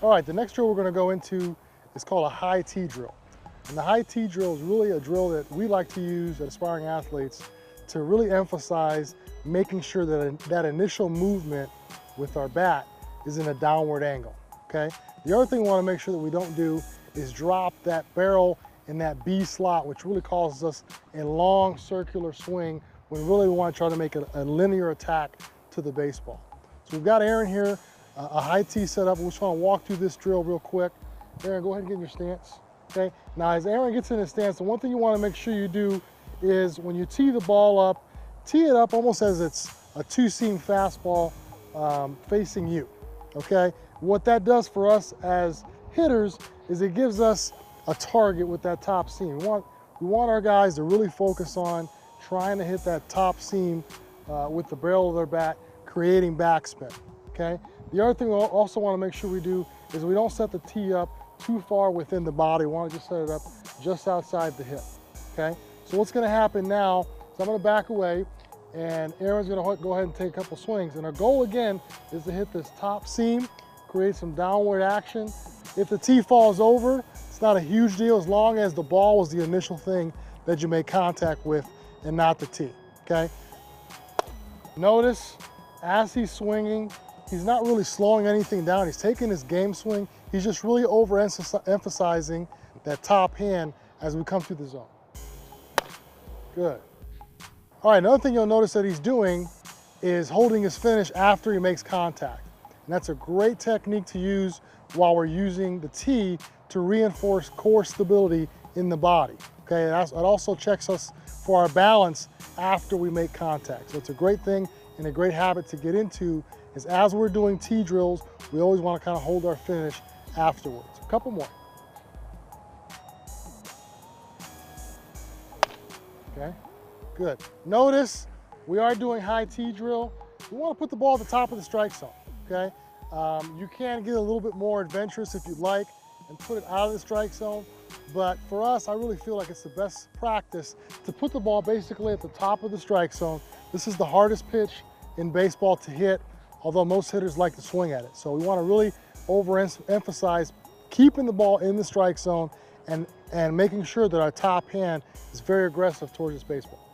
All right, the next drill we're going to go into is called a high tee drill. And the high tee drill is really a drill that we like to use at aspiring athletes to really emphasize making sure that that initial movement with our bat is in a downward angle, okay? The other thing we want to make sure that we don't do is drop that barrel in that B slot, which really causes us a long circular swing when really we want to try to make a linear attack to the baseball. So we've got Aaron here, a high tee set up. We just want to walk through this drill real quick. Aaron, go ahead and get in your stance, okay? Now, as Aaron gets in his stance, the one thing you want to make sure you do is when you tee the ball up, tee it up almost as it's a two-seam fastball facing you, okay? What that does for us as hitters is it gives us a target with that top seam. We want our guys to really focus on trying to hit that top seam with the barrel of their bat, creating backspin, okay? The other thing we also want to make sure we do is we don't set the tee up too far within the body. We want to just set it up just outside the hip, okay? So what's going to happen now is I'm going to back away, and Aaron's going to go ahead and take a couple swings. And our goal, again, is to hit this top seam, create some downward action. If the tee falls over, it's not a huge deal as long as the ball was the initial thing that you made contact with and not the tee, okay? Notice, as he's swinging, he's not really slowing anything down. He's taking his game swing. He's just really overemphasizing that top hand as we come through the zone. Good. All right, another thing you'll notice that he's doing is holding his finish after he makes contact. And that's a great technique to use while we're using the tee to reinforce core stability in the body. Okay, it also checks us for our balance after we make contact. So it's a great thing and a great habit to get into is as we're doing tee drills, we always want to kind of hold our finish afterwards. A couple more. Okay, good. Notice we are doing high tee drill. We want to put the ball at the top of the strike zone, okay? You can get a little bit more adventurous if you'd like and put it out of the strike zone. But for us, I really feel like it's the best practice to put the ball basically at the top of the strike zone. This is the hardest pitch in baseball to hit, although most hitters like to swing at it. So we want to really overemphasize keeping the ball in the strike zone and making sure that our top hand is very aggressive towards this baseball.